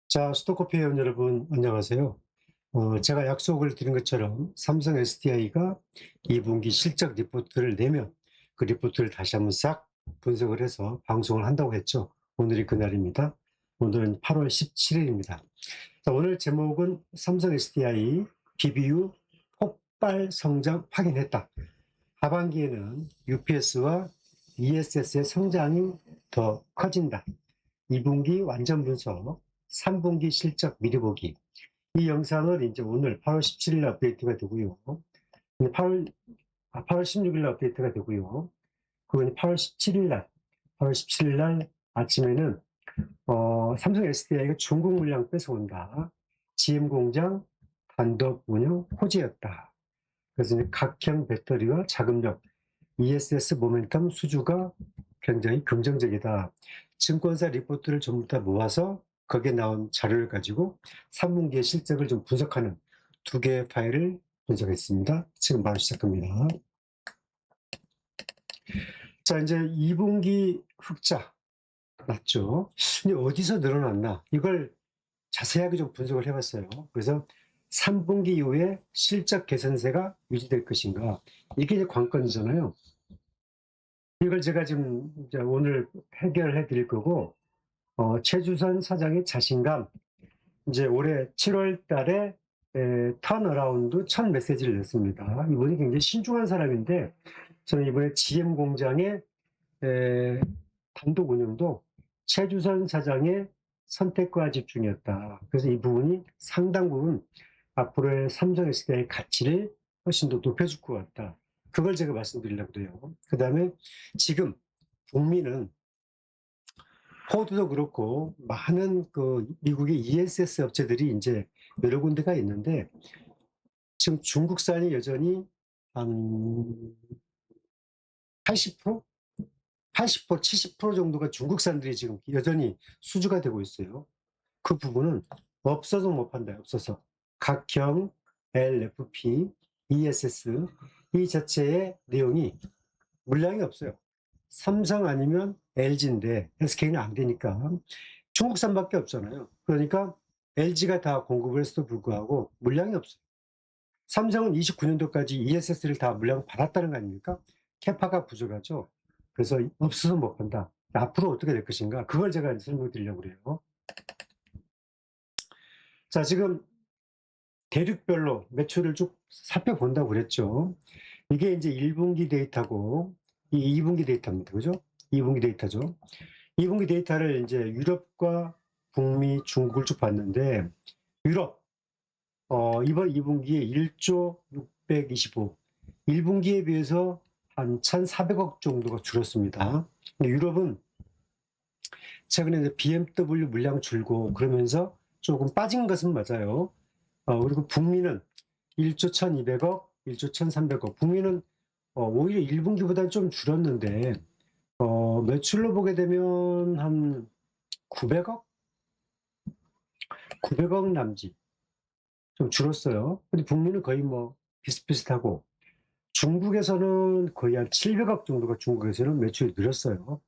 자, 스토커피 회원 여러분, 안녕하세요. 제가 약속을 드린 것처럼 삼성 SDI가 2분기 실적 리포트를 내면 그 리포트를 다시 한번 싹 분석을 해서 방송을 한다고 했죠. 오늘이 그날입니다. 오늘은 8월 17일입니다. 자, 오늘 제목은 삼성 SDI BBU 폭발 성장 확인했다. 하반기에는 UPS와 ESS의 성장이 더 커진다. 2분기 완전 분석, 3분기 실적 미리 보기. 이 영상을 이제 오늘 8월 17일 날 업데이트가 되고요. 8월 16일 날 업데이트가 되고요. 그건 8월 17일 날 아침에는 삼성 SDI가 중국 물량 뺏어온다. GM 공장 단독 운영 호재였다. 그래서 이제 각형 배터리와 자금력, ESS 모멘텀 수주가 굉장히 긍정적이다. 증권사 리포트를 전부 다 모아서 거기에 나온 자료를 가지고 3분기의 실적을 좀 분석하는 두 개의 파일을 분석했습니다. 지금 바로 시작합니다. 자, 이제 2분기 흑자 났죠. 근데 어디서 늘어났나? 이걸 자세하게 좀 분석을 해봤어요. 그래서 3분기 이후에 실적 개선세가 유지될 것인가? 이게 이제 관건이잖아요. 이걸 제가 지금 이제 오늘 해결해 드릴 거고, 최주선 사장의 자신감, 이제 올해 7월 달에 턴어라운드 첫 메시지를 냈습니다. 이분이 굉장히 신중한 사람인데, 저는 이번에 GM 공장의 단독 운영도 최주선 사장의 선택과 집중이었다. 그래서 이 부분이 상당 부분 앞으로의 삼성 SDI의 가치를 훨씬 더 높여줄 것 같다. 그걸 제가 말씀드리려고 해요. 그 다음에 지금 북미는 포드도 그렇고 많은 그 미국의 ESS 업체들이 이제 여러 군데가 있는데 지금 중국산이 여전히 한 80%? 80%, 70% 정도가 중국산들이 지금 여전히 수주가 되고 있어요. 그 부분은 없어서 못 판다, 없어서. 각형, LFP, ESS 이 자체의 내용이 물량이 없어요. 삼성 아니면 LG인데 SK는 안 되니까 중국산밖에 없잖아요. 그러니까 LG가 다 공급을 했어도 불구하고 물량이 없어요. 삼성은 29년도까지 ESS를 다 물량 받았다는 거 아닙니까? 캐파가 부족하죠. 그래서 없어서 못 판다. 앞으로 어떻게 될 것인가? 그걸 제가 설명을 드리려고 그래요. 자, 지금 대륙별로 매출을 쭉 살펴본다고 그랬죠. 이게 이제 1분기 데이터고, 이 2분기 데이터입니다. 그죠? 2분기 데이터죠. 2분기 데이터를 이제 유럽과 북미, 중국을 쭉 봤는데, 유럽, 이번 2분기에 1조 625, 1분기에 비해서 한 1,400억 정도가 줄었습니다. 근데 유럽은 최근에 이제 BMW 물량 줄고 그러면서 조금 빠진 것은 맞아요. 그리고 북미는 1조 1,200억, 1조 1,300억. 북미는 오히려 1분기보다는 좀 줄었는데, 매출로 보게 되면 한 900억? 900억 남짓. 좀 줄었어요. 근데 북미는 거의 뭐 비슷비슷하고, 중국에서는 거의 한 700억 정도가 중국에서는 매출이 늘었어요.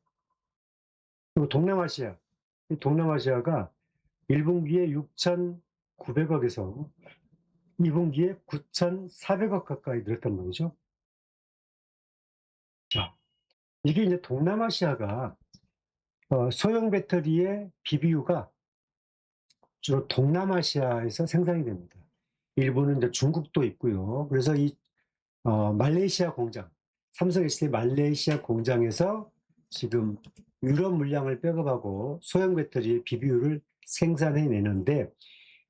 그리고 동남아시아. 이 동남아시아가 1분기에 6,900억에서 2분기에 9,400억 가까이 늘었단 말이죠. 자, 이게 이제 동남아시아가 소형 배터리의 BBU가 주로 동남아시아에서 생산이 됩니다. 일본은 이제 중국도 있고요. 그래서 이 말레이시아 공장, 삼성 SDI 말레이시아 공장에서 지금 유럽 물량을 백업하고 소형 배터리의 BBU를 생산해내는데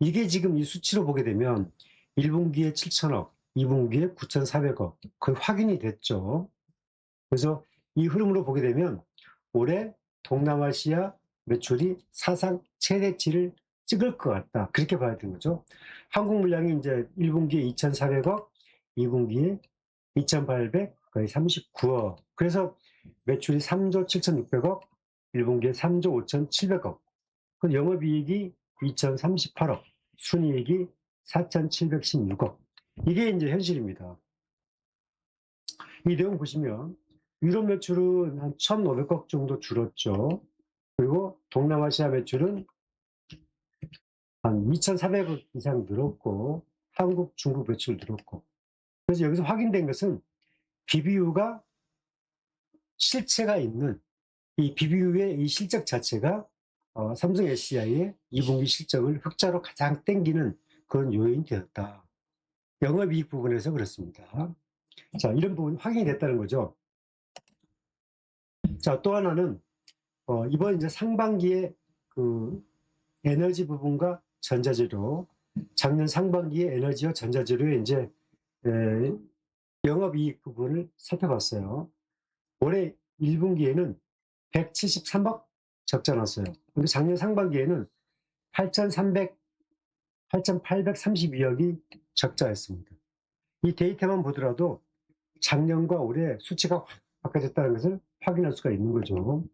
이게 지금 이 수치로 보게 되면 1분기에 7천억, 2분기에 9,400억 거의 확인이 됐죠. 그래서 이 흐름으로 보게 되면 올해 동남아시아 매출이 사상 최대치를 찍을 것 같다. 그렇게 봐야 되는 거죠. 한국 물량이 이제 1분기에 2,400억, 2분기에 2,800, 거의 39억. 그래서 매출이 3조 7,600억, 1분기에 3조 5,700억. 그 영업이익이 2,038억, 순이익이 4,716억. 이게 이제 현실입니다. 이 내용 보시면 유럽 매출은 한 1,500억 정도 줄었죠. 그리고 동남아시아 매출은 한 2,400억 이상 늘었고 한국, 중국 매출 늘었고. 그래서 여기서 확인된 것은 BBU가 실체가 있는 이 BBU의 이 실적 자체가 삼성 SDI의 2분기 실적을 흑자로 가장 땡기는 그런 요인이 되었다. 영업이익 부분에서 그렇습니다. 자, 이런 부분 확인이 됐다는 거죠. 자, 또 하나는 이번 이제 상반기에 그 에너지 부분과 전자재료, 작년 상반기에 에너지와 전자재료의 이제 영업이익 부분을 살펴봤어요. 올해 1분기에는 173억 적자 났어요. 근데 작년 상반기에는 8,832억이 적자였습니다. 이 데이터만 보더라도 작년과 올해 수치가 확 바뀌어졌다는 것을 확인할 수가 있는 거죠.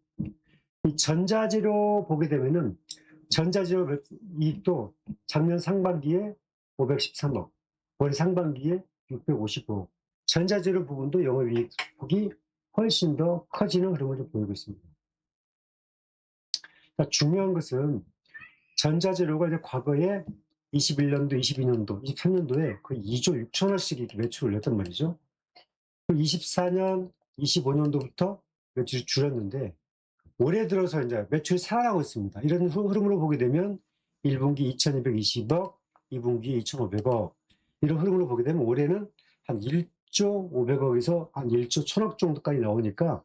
이 전자재료 보게 되면은 전자재료 이익도 작년 상반기에 513억, 올 상반기에 655억. 전자재료 부분도 영업이익이 훨씬 더 커지는 흐름을 좀 보이고 있습니다. 그러니까 중요한 것은 전자재료가 이제 과거에 21년도, 22년도, 23년도에 거의 2조 6천억씩 이렇게 매출을 올렸단 말이죠. 24년, 25년도부터 매출이 줄었는데 올해 들어서 이제 매출이 살아나고 있습니다. 이런 흐름으로 보게 되면 1분기 2,220억, 2분기 2,500억 이런 흐름으로 보게 되면 올해는 한 1조 500억에서 한 1조 1,000억 정도까지 나오니까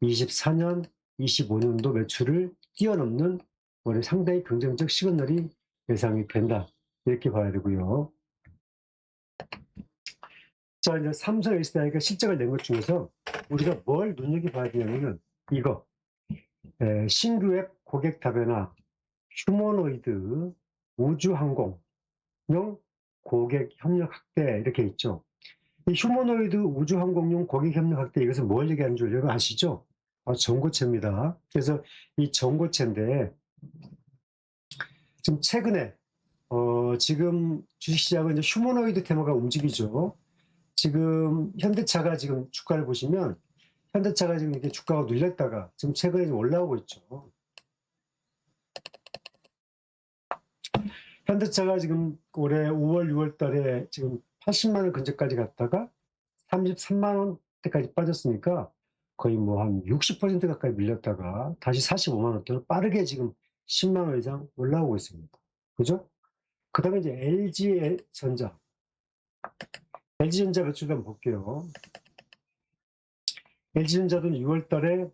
24년, 25년도 매출을 뛰어넘는 올해 상당히 긍정적 시그널이 예상이 된다. 이렇게 봐야 되고요. 자, 이제 삼성 SDI가 실적을 낸 것 중에서 우리가 뭘 눈여겨봐야 되냐면은 이거 신규 앱 고객 다변화, 휴머노이드, 우주항공용 고객 협력 확대 이렇게 있죠. 이 휴머노이드 우주항공용 고객 협력 확대 이것은 뭘 얘기하는 줄 여러분 아시죠? 전고체입니다. 그래서 이 전고체인데 지금 최근에 지금 주식시장은 이제 휴머노이드 테마가 움직이죠. 지금 현대차가 지금 주가를 보시면 현대차가 지금 이렇게 주가가 눌렸다가 지금 최근에 좀 올라오고 있죠. 현대차가 지금 올해 5월, 6월 달에 지금 80만 원 근처까지 갔다가 33만 원대까지 빠졌으니까 거의 뭐 한 60% 가까이 밀렸다가 다시 45만 원대로 빠르게 지금 10만 원 이상 올라오고 있습니다. 그죠? 그 다음에 이제 LG전자. LG전자 매출 한번 볼게요. LG전자도 6월 달에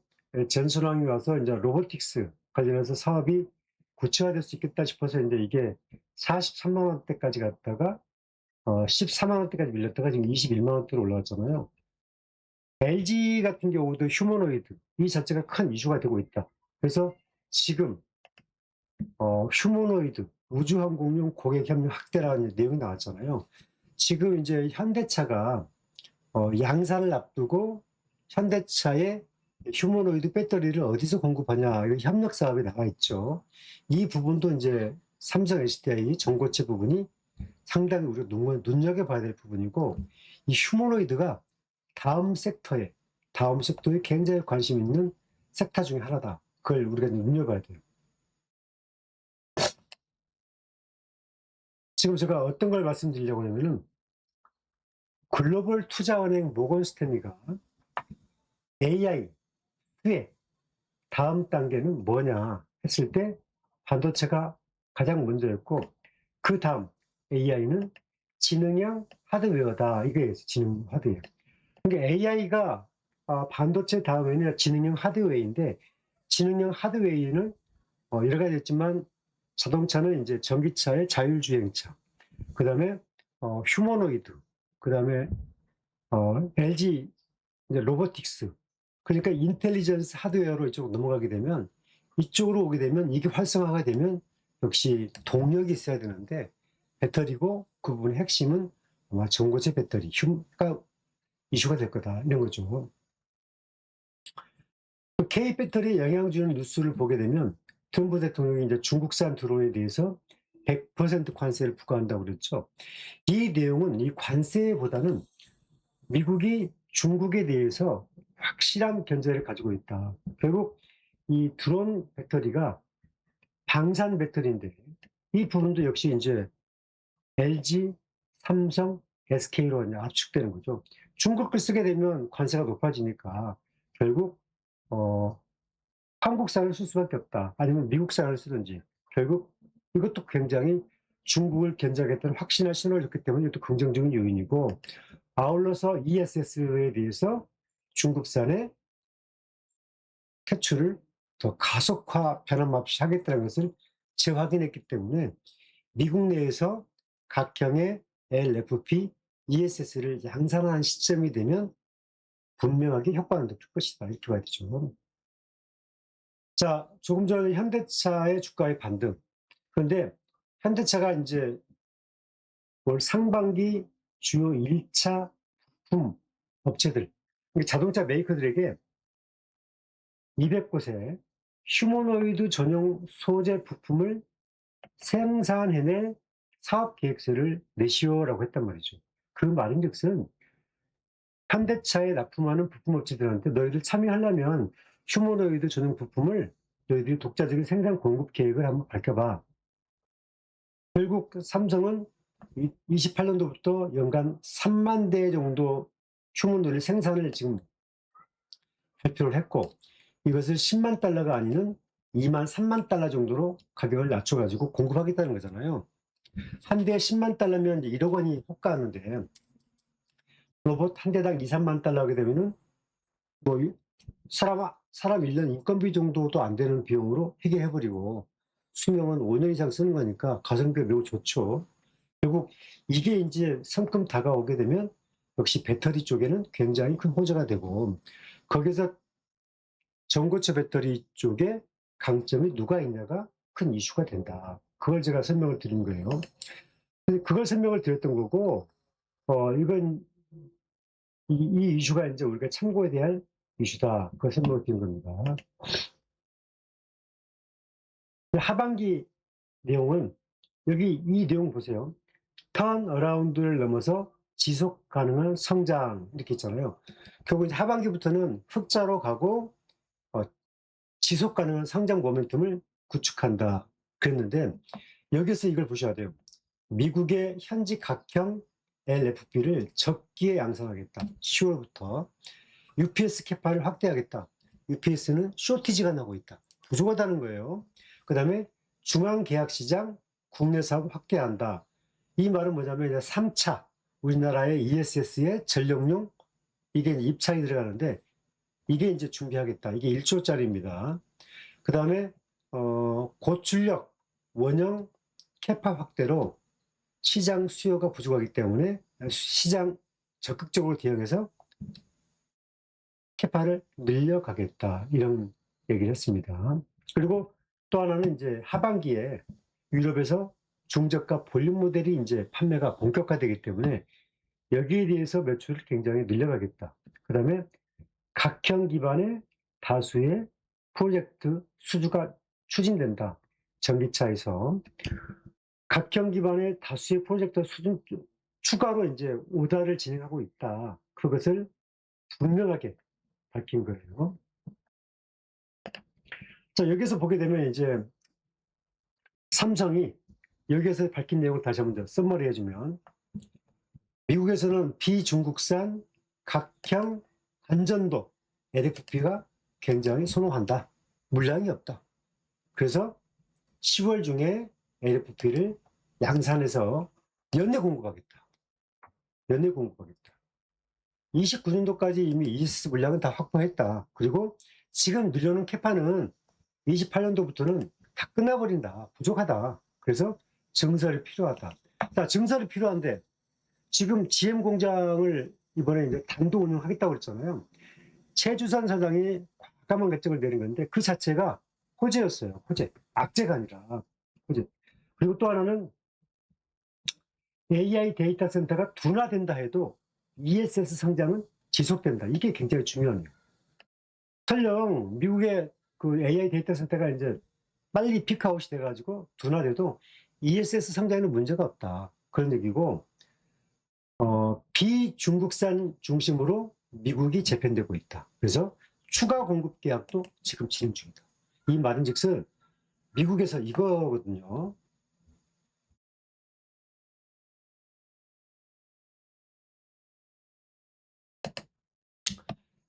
전선왕이 와서 이제 로보틱스 관련해서 사업이 구체화될 수 있겠다 싶어서 이제 이게 43만 원대까지 갔다가 14만 원대까지 밀렸다가 지금 21만 원대로 올라왔잖아요. LG 같은 경우도 휴머노이드 이 자체가 큰 이슈가 되고 있다. 그래서 지금 휴머노이드 우주항공용 고객 협력 확대라는 내용이 나왔잖아요. 지금 이제 현대차가 양산을 앞두고 현대차의 휴머노이드 배터리를 어디서 공급하냐 이거 협력 사업에 나와 있죠. 이 부분도 이제 삼성 SDI 전고체 부분이 상당히 우리가 눈여겨봐야 될 부분이고 이 휴머노이드가 다음 섹터에 굉장히 관심 있는 섹터 중에 하나다. 그걸 우리가 눈여봐야 돼요. 지금 제가 어떤 걸 말씀드리려고 하냐면은 글로벌 투자은행 모건 스탠리가 AI 후에 다음 단계는 뭐냐 했을 때 반도체가 가장 먼저였고 그 다음 AI는 지능형 하드웨어다. 이게 지능 하드웨어. 그러니까 AI가 반도체 다음에는 지능형 하드웨어인데 지능형 하드웨어는 여러 가지 있지만 자동차는 이제 전기차의 자율주행차, 그 다음에 휴머노이드, 그 다음에 LG 이제 로보틱스. 그러니까 인텔리전스 하드웨어로 이쪽으로 넘어가게 되면 이쪽으로 오게 되면 이게 활성화가 되면 역시 동력이 있어야 되는데 배터리고 그 부분의 핵심은 아마 전고체 배터리가 이슈가 될 거다 이런 거죠. K 배터리에 영향 주는 뉴스를 보게 되면 트럼프 대통령이 이제 중국산 드론에 대해서 100% 관세를 부과한다고 그랬죠. 이 내용은 이 관세보다는 미국이 중국에 대해서 확실한 견제를 가지고 있다. 결국 이 드론 배터리가 방산 배터리인데 이 부분도 역시 이제 LG, 삼성, SK로 이제 압축되는 거죠. 중국 걸 쓰게 되면 관세가 높아지니까 결국 어 한국산을 쓸 수밖에 없다. 아니면 미국산을 쓰든지. 결국 이것도 굉장히 중국을 견제하겠다는 확신의 신호를 줬기 때문에 이것도 긍정적인 요인이고, 아울러서 ESS에 대해서 중국산의 퇴출을 더 가속화 변함 없이 하겠다는 것을 재확인했기 때문에 미국 내에서 각형의 LFP, ESS를 양산하는 시점이 되면 분명하게 효과는 높을 것이다. 이렇게 봐야 되죠. 자, 조금 전에 현대차의 주가의 반등. 그런데 현대차가 이제 올 상반기 주요 1차 부품 업체들, 자동차 메이커들에게 200곳의 휴머노이드 전용 소재 부품을 생산해낼 사업 계획서를 내시오라고 했단 말이죠. 그 말인즉슨 현대차에 납품하는 부품 업체들한테 너희들 참여하려면 휴머노이드 전용 부품을 너희들이 독자적인 생산 공급 계획을 한번 밝혀봐. 결국 삼성은 28년도부터 연간 3만 대 정도 휴머노이드 생산을 지금 발표를 했고, 이것을 10만 달러가 아니는 2만 3만 달러 정도로 가격을 낮춰가지고 공급하겠다는 거잖아요. 한 대에 10만 달러면 이제 1억 원이 호가하는데, 로봇 한 대당 2, 3만 달러 하게 되면은 뭐 사람 1년 인건비 정도도 안 되는 비용으로 해결해버리고, 수명은 5년 이상 쓰는 거니까 가성비가 매우 좋죠. 결국 이게 이제 성큼 다가오게 되면 역시 배터리 쪽에는 굉장히 큰 호재가 되고, 거기서 전고체 배터리 쪽에 강점이 누가 있냐가 큰 이슈가 된다. 그걸 제가 설명을 드린 거예요. 그걸 설명을 드렸던 거고, 이건 이 이슈가 이제 우리가 참고해야 될 이슈다. 그걸 설명을 드린 겁니다. 하반기 내용은 여기 이 내용 보세요. 턴 어라운드를 넘어서 지속 가능한 성장 이렇게 있잖아요. 결국 이제 하반기부터는 흑자로 가고 지속 가능한 성장 모멘텀을 구축한다 그랬는데, 여기서 이걸 보셔야 돼요. 미국의 현지 각형 LFP를 적기에 양산하겠다. 10월부터 UPS 캐파를 확대하겠다. UPS는 쇼티지가 나고 있다. 부족하다는 거예요. 그 다음에 중앙계약시장 국내 사업 확대한다. 이 말은 뭐냐면 이제 3차 우리나라의 ESS의 전력용 이게 입찰이 들어가는데, 이게 이제 준비하겠다. 이게 1조짜리입니다. 그 다음에 고출력 원형 캐파 확대로 시장 수요가 부족하기 때문에 시장 적극적으로 대응해서 캐파를 늘려가겠다. 이런 얘기를 했습니다. 그리고 또 하나는 이제 하반기에 유럽에서 중저가 볼륨 모델이 이제 판매가 본격화되기 때문에 여기에 대해서 매출을 굉장히 늘려가겠다. 그 다음에 각형 기반의 다수의 프로젝트 수주가 추진된다. 전기차에서 각형 기반의 다수의 프로젝트 수준 추가로 이제 오다를 진행하고 있다. 그것을 분명하게 밝힌 거예요. 자, 여기서 보게 되면 이제 삼성이 여기에서 밝힌 내용을 다시 한번 더 썸머리 해주면, 미국에서는 비중국산 각형 안전도 LFP가 굉장히 선호한다. 물량이 없다. 그래서 10월 중에 LFP를 양산해서 연내 공급하겠다. 연내 공급하겠다. 29년도까지 이미 ESS 물량은 다 확보했다. 그리고 지금 늘려놓은 캐파는 28년도부터는 다 끝나버린다. 부족하다. 그래서 증설이 필요하다. 자, 증설이 필요한데 지금 GM 공장을 이번에 이제 단독 운영하겠다고 그랬잖아요. 최주선 사장이 과감한 결정을 내린 건데 그 자체가 호재였어요. 호재. 악재가 아니라 호재. 그리고 또 하나는 AI 데이터 센터가 둔화된다 해도 ESS 성장은 지속된다. 이게 굉장히 중요해요. 설령 미국의 그 AI 데이터 센터가 이제 빨리 피크아웃이 돼가지고 둔화돼도 ESS 성장에는 문제가 없다. 그런 얘기고, 비중국산 중심으로 미국이 재편되고 있다. 그래서 추가 공급 계약도 지금 진행 중이다. 이 말인즉슨 미국에서 이거거든요.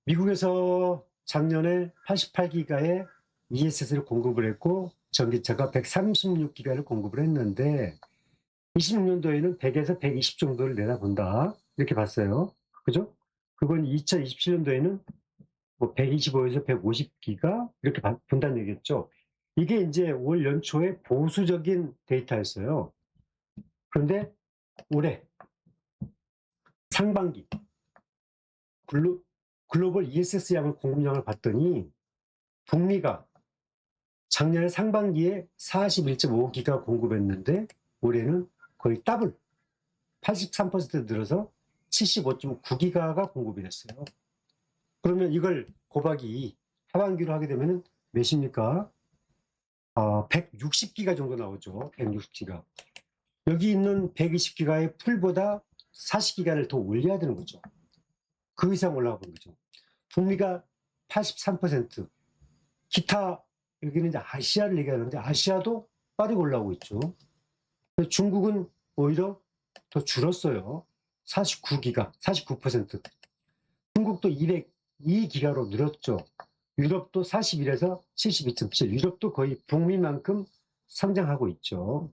미국에서 작년에 88기가의 ESS를 공급을 했고 전기차가 136기가를 공급을 했는데 26년도에는 100에서 120 정도를 내다본다 이렇게 봤어요. 그죠? 그건 2027년도에는 뭐 125에서 150기가 이렇게 본다는 얘기겠죠. 이게 이제 올 연초에 보수적인 데이터였어요. 그런데 올해 상반기 글로벌 ESS 양을 공급량을 봤더니 북미가 작년에 상반기에 41.5기가 공급했는데 올해는 거의 더블 83% 늘어서 75.9기가가 공급이 됐어요. 그러면 이걸 곱하기 하반기로 하게 되면 몇입니까? 160기가 정도 나오죠. 160기가. 여기 있는 120기가의 풀보다 40기가를 더 올려야 되는 거죠. 그 이상 올라가 본 거죠. 북미가 83%, 기타, 여기는 이제 아시아를 얘기하는데 아시아도 빠르게 올라오고 있죠. 중국은 오히려 더 줄었어요. 49기가, 49%. 중국도 202기가로 늘었죠. 유럽도 41에서 72.7. 유럽도 거의 북미만큼 성장하고 있죠.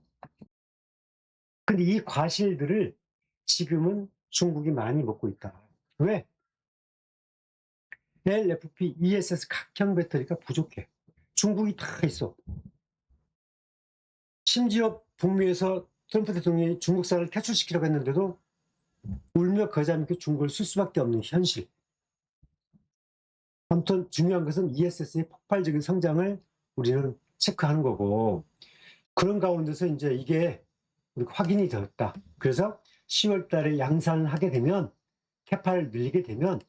근데 이 과실들을 지금은 중국이 많이 먹고 있다. 왜? LFP, ESS 각형 배터리가 부족해. 중국이 다 있어. 심지어 북미에서 트럼프 대통령이 중국산을 퇴출시키려고 했는데도 울며 겨자 먹고 중국을 쓸 수밖에 없는 현실. 아무튼 중요한 것은 ESS의 폭발적인 성장을 우리는 체크하는 거고, 그런 가운데서 이제 이게 확인이 되었다. 그래서 10월 달에 양산을 하게 되면, 캐파를 늘리게 되면,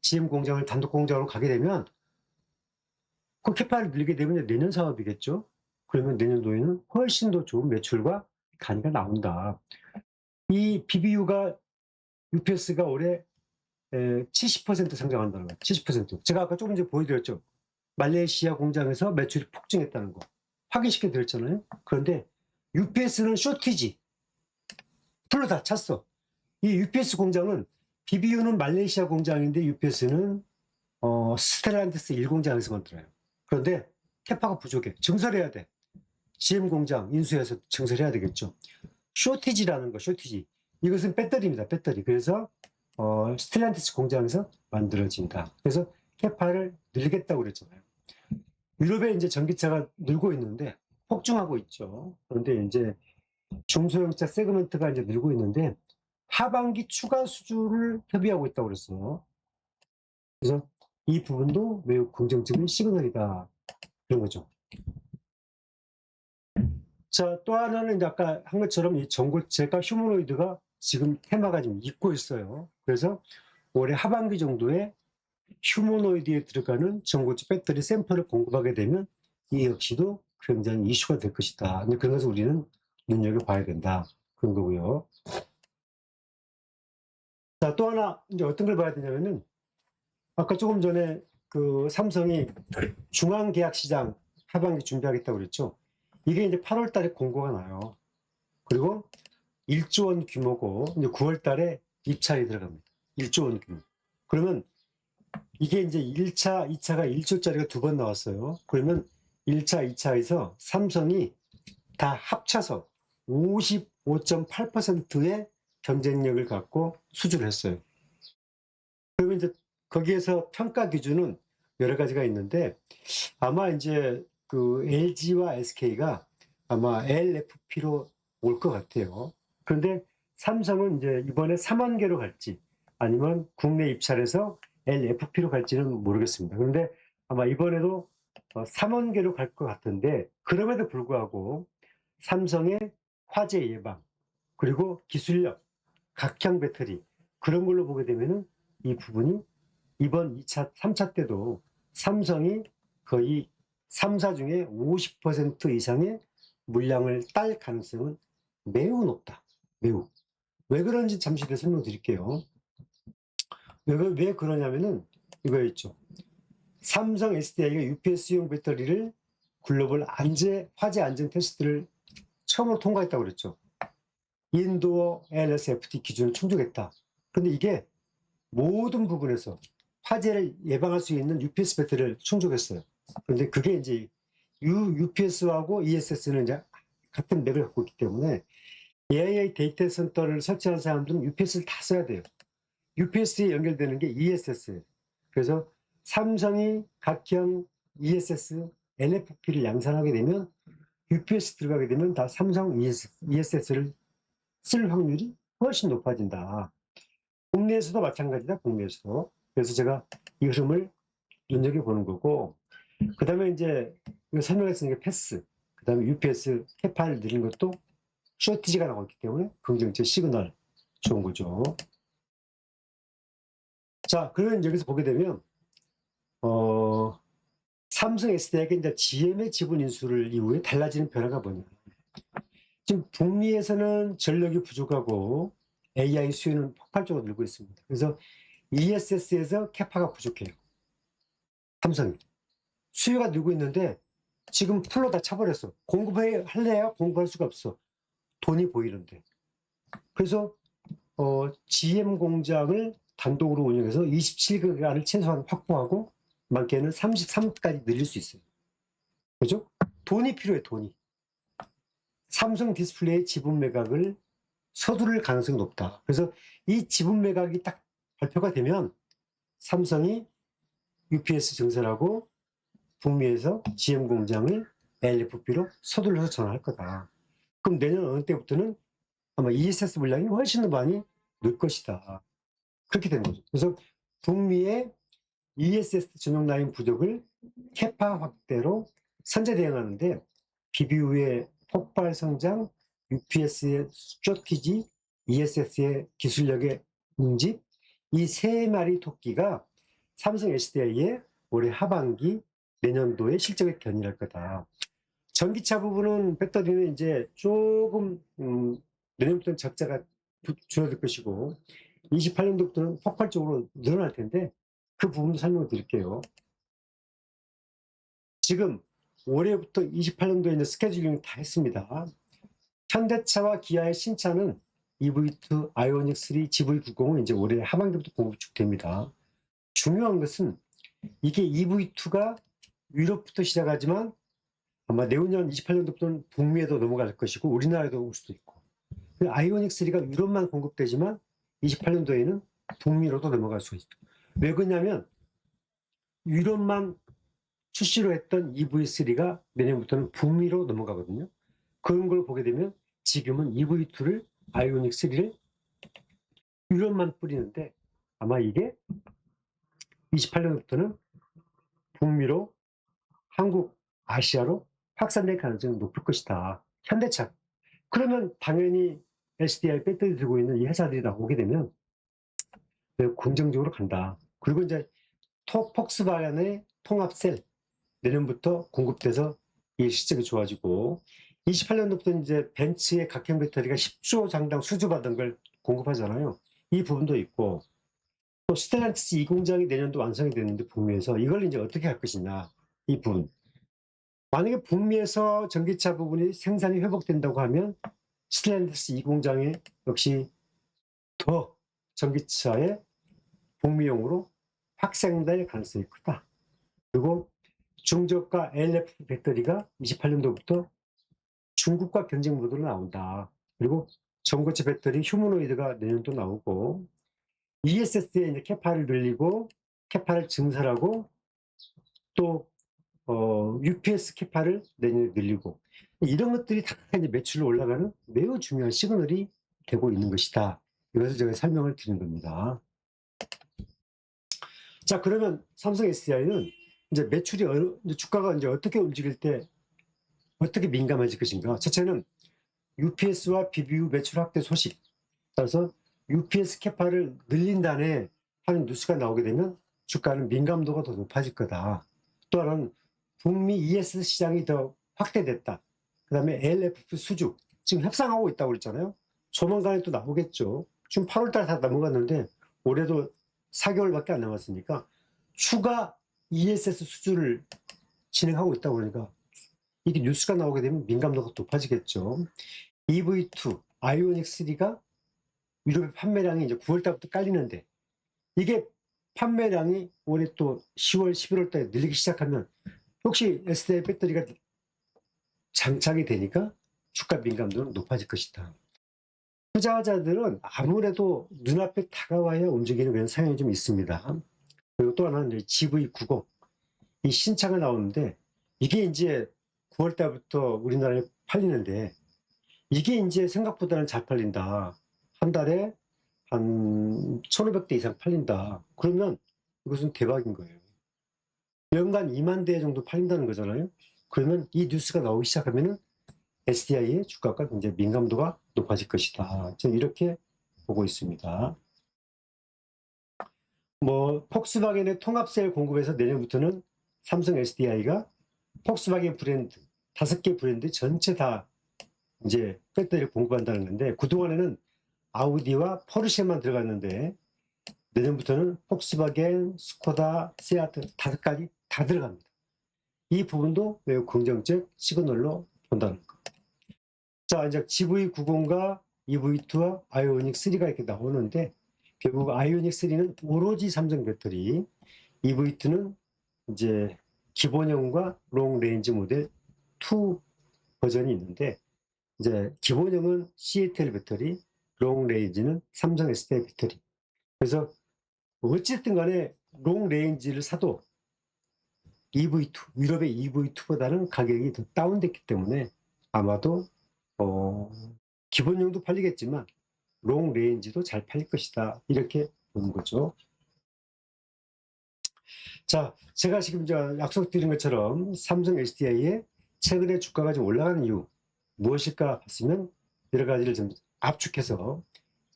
GM 공장을 단독 공장으로 가게 되면, 그 캐파를 늘리게 되면 내년 사업이겠죠. 그러면 내년도에는 훨씬 더 좋은 매출과 간이가 나온다. 이 BBU가 UPS가 올해 70% 성장한다는 거예요. 70%. 제가 아까 조금 전에 보여드렸죠. 말레이시아 공장에서 매출이 폭증했다는 거. 확인시켜 드렸잖아요. 그런데 UPS는 쇼티지. 풀로 다 찼어. 이 UPS 공장은 BBU는 말레이시아 공장인데 UPS는 스텔란티스 1공장에서 만들어요. 그런데 캐파가 부족해. 증설해야 돼. GM 공장 인수해서 증설해야 되겠죠. 쇼티지라는 거, 쇼티지. 이것은 배터리입니다, 배터리. 그래서 스텔란티스 공장에서 만들어진다. 그래서 캐파를 늘리겠다고 그랬잖아요. 유럽에 이제 전기차가 늘고 있는데 폭증하고 있죠. 그런데 이제 중소형차 세그먼트가 이제 늘고 있는데 하반기 추가 수주를 협의하고 있다고 그랬어요. 그래서 이 부분도 매우 긍정적인 시그널이다. 그런 거죠. 자, 또 하나는 이제 아까 한 것처럼 이 전고체가 휴머노이드가 지금 테마가 좀 있고 있어요. 그래서 올해 하반기 정도에 휴머노이드에 들어가는 전고체 배터리 샘플을 공급하게 되면 이 역시도 굉장히 이슈가 될 것이다. 그런 것을 우리는 눈여겨봐야 된다. 그런 거고요. 자, 또 하나 이제 어떤 걸 봐야 되냐면은 아까 조금 전에 그 삼성이 중앙계약시장 하반기 준비하겠다고 그랬죠. 이게 이제 8월 달에 공고가 나요. 그리고 1조 원 규모고 이제 9월 달에 입찰이 들어갑니다. 1조 원 규모. 그러면 이게 이제 1차, 2차가 1조짜리가 두 번 나왔어요. 그러면 1차, 2차에서 삼성이 다 합쳐서 55.8%의 경쟁력을 갖고 수주를 했어요. 그러면 이제 거기에서 평가 기준은 여러 가지가 있는데 아마 이제 그 LG와 SK가 아마 LFP로 올 것 같아요. 그런데 삼성은 이제 이번에 3만 개로 갈지 아니면 국내 입찰해서 LFP로 갈지는 모르겠습니다. 그런데 아마 이번에도 3만 개로 갈 것 같은데 그럼에도 불구하고 삼성의 화재 예방 그리고 기술력, 각형 배터리 그런 걸로 보게 되면은 이 부분이 이번 2차, 3차 때도 삼성이 거의 3사 중에 50% 이상의 물량을 딸 가능성은 매우 높다. 매우. 왜 그런지 잠시 뒤에 설명드릴게요. 왜 그러냐면은 이거였죠. 삼성 SDI가 UPS용 배터리를 글로벌 화재 안전 테스트를 처음으로 통과했다고 그랬죠. 인도어 LSFT 기준을 충족했다. 근데 이게 모든 부분에서 화재를 예방할 수 있는 UPS 배터리를 충족했어요. 그런데 그게 이제 UPS하고 ESS는 이제 같은 맥을 갖고 있기 때문에 AI 데이터 센터를 설치한 사람들은 UPS를 다 써야 돼요. UPS에 연결되는 게 ESS예요. 그래서 삼성이 각형 ESS, LFP를 양산하게 되면 UPS 들어가게 되면 다 삼성 ESS를 쓸 확률이 훨씬 높아진다. 국내에서도 마찬가지다, 국내에서도. 그래서 제가 이 흐름을 눈여겨보는 거고, 그 다음에 이제 설명했으니까 패스, 그 다음에 UPS 캐파를 늘리는 것도 쇼티지가 나오고 있기 때문에 긍정적 시그널 좋은 거죠. 자, 그러면 여기서 보게 되면 삼성 SDI가 이제 GM의 지분 인수를 이후에 달라지는 변화가 뭐냐. 지금 북미에서는 전력이 부족하고 AI 수요는 폭발적으로 늘고 있습니다. 그래서 ESS에서 캐파가 부족해요. 삼성이. 수요가 늘고 있는데 지금 풀로 다 차버렸어. 할래야 공급할 수가 없어. 돈이 보이는데. 그래서 GM 공장을 단독으로 운영해서 27기가를 최소한 확보하고 많게는 33까지 늘릴 수 있어요. 그죠? 돈이 필요해, 돈이. 삼성 디스플레이 지분 매각을 서두를 가능성이 높다. 그래서 이 지분 매각이 딱 발표가 되면 삼성이 UPS 증설하고 북미에서 GM 공장을 LFP로 서둘러서 전환할 거다. 그럼 내년 어느 때부터는 아마 ESS 물량이 훨씬 더 많이 늘 것이다. 그렇게 되는 거죠. 그래서 북미의 ESS 전용 라인 부족을 캐파 확대로 선제 대응하는데 BBU의 폭발 성장, UPS의 스트래티지, ESS의 기술력의 응집, 이 세 마리 토끼가 삼성 SDI의 올해 하반기 내년도의 실적을 견인할 거다. 전기차 부분은 배터리는 이제 조금 내년부터는 적자가 줄어들 것이고 28년도부터는 폭발적으로 늘어날 텐데 그 부분도 설명을 드릴게요. 지금 올해부터 28년도에 이제 스케줄링 다 했습니다. 현대차와 기아의 신차는 EV2 아이오닉 3 GV90은 이제 올해 하반기부터 공급됩니다. 중요한 것은 이게 EV2가 유럽부터 시작하지만 아마 내후년 28년도부터는 북미에도 넘어갈 것이고 우리나라에도 올 수도 있고 아이오닉 3가 유럽만 공급되지만 28년도에는 북미로도 넘어갈 수 있다. 왜 그러냐면 유럽만 출시로 했던 EV3가 내년부터는 북미로 넘어가거든요. 그런 걸 보게 되면 지금은 EV2를 아이오닉 3를 유럽만 뿌리는데 아마 이게 28년부터는 북미로 한국, 아시아로 확산될 가능성이 높을 것이다. 현대차. 그러면 당연히 SDI 배터리 들고 있는 이 회사들이 나오게 되면 매우 긍정적으로 간다. 그리고 이제 폭스바겐의 통합셀 내년부터 공급돼서 이 실적이 좋아지고 28년도부터 이제 벤츠의 각형 배터리가 10조 장당 수주받은 걸 공급하잖아요. 이 부분도 있고 또 스텔란티스 2공장이 내년도 완성이 되는데 북미에서 이걸 이제 어떻게 할 것이냐 이 부분. 만약에 북미에서 전기차 부분이 생산이 회복된다고 하면 스텔란티스 2공장에 역시 더 전기차의 북미용으로 확장될 가능성이 크다. 그리고 중저가 LFP 배터리가 28년도부터 중국과 경쟁 모드로 나온다. 그리고 전고체 배터리 휴머노이드가 내년도 나오고 ESS에 이제 캐파를 늘리고 캐파를 증설하고 또 UPS 캐파를 내년에 늘리고 이런 것들이 다 이제 매출로 올라가는 매우 중요한 시그널이 되고 있는 것이다. 이것을 제가 설명을 드린 겁니다. 자, 그러면 삼성 SDI는 이제 매출이 이제 주가가 이제 어떻게 움직일 때 어떻게 민감해질 것인가? 첫째는 UPS와 BBU 매출 확대 소식. 따라서 UPS 캐파를 늘린다네 하는 뉴스가 나오게 되면 주가는 민감도가 더 높아질 거다. 또 하나는 북미 ES 시장이 더 확대됐다. 그 다음에 LFP 수주. 지금 협상하고 있다고 그랬잖아요. 조만간에 또 나오겠죠. 지금 8월달 다 넘어갔는데 올해도 4개월밖에 안 남았으니까 추가 ESS 수주를 진행하고 있다고 그러니까 이게 뉴스가 나오게 되면 민감도가 높아지겠죠. EV2, 아이오닉 3가 유럽의 판매량이 이제 9월 달부터 깔리는데 이게 판매량이 올해 또 10월, 11월 달에 늘리기 시작하면 역시 SDI 배터리가 장착이 되니까 주가 민감도는 높아질 것이다. 투자자들은 아무래도 눈앞에 다가와야 움직이는 그런 성향이 좀 있습니다. 그리고 또 하나는 GV90 이 신차가 나오는데 이게 이제 9월 달부터 우리나라에 팔리는데 이게 이제 생각보다는 잘 팔린다. 한 달에 한 1,500대 이상 팔린다. 그러면 이것은 대박인 거예요. 연간 2만 대 정도 팔린다는 거잖아요. 그러면 이 뉴스가 나오기 시작하면은 SDI의 주가가 굉장히 민감도가 높아질 것이다. 저는 이렇게 보고 있습니다. 뭐 폭스바겐의 통합셀 공급에서 내년부터는 삼성 SDI가 폭스바겐 브랜드 5개 브랜드 전체 다 이제 배터리를 공급한다는 건데 그동안에는 아우디와 포르쉐만 들어갔는데 내년부터는 폭스바겐, 스코다, 세아트 5가지 다 들어갑니다. 이 부분도 매우 긍정적 시그널로 본다는 거. 자, 이제 GV90과 EV2와 아이오닉3가 이렇게 나오는데 결국 아이오닉3는 오로지 삼성 배터리, EV2는 이제 기본형과 롱 레인지 모델 2 버전이 있는데 이제 기본형은 CATL 배터리, 롱 레인지는 삼성 SDI 배터리. 그래서 어쨌든 간에 롱 레인지를 사도 EV2, 유럽의 EV2보다는 가격이 더 다운됐기 때문에 아마도 기본형도 팔리겠지만 롱 레인지도 잘 팔릴 것이다. 이렇게 보는 거죠. 자, 제가 지금 약속드린 것처럼 삼성 SDI의 최근에 주가가 좀 올라가는 이유 무엇일까 봤으면 여러 가지를 좀 압축해서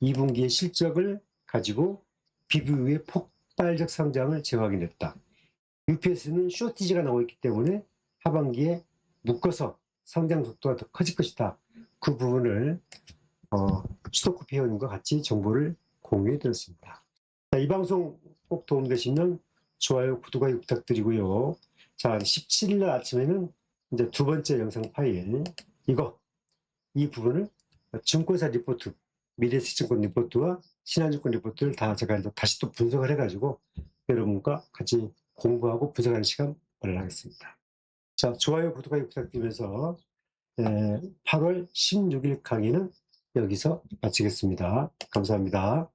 2분기의 실적을 가지고 비교 후의 폭발적 성장을 재확인했다. UPS는 쇼티지가 나오고 있기 때문에 하반기에 묶어서 성장 속도가 더 커질 것이다. 그 부분을 스토크 회원님과 같이 정보를 공유해 드렸습니다. 자, 이 방송 꼭 도움되시면 좋아요, 구독하기 부탁드리고요. 자, 17일 날 아침에는 이제 두 번째 영상 파일, 이 부분을 증권사 리포트, 미래에셋증권 리포트와 신한증권 리포트를 다 제가 다시 또 분석을 해가지고 여러분과 같이 공부하고 분석하는 시간 마련하겠습니다. 자, 좋아요, 구독하기 부탁드리면서 8월 16일 강의는 여기서 마치겠습니다. 감사합니다.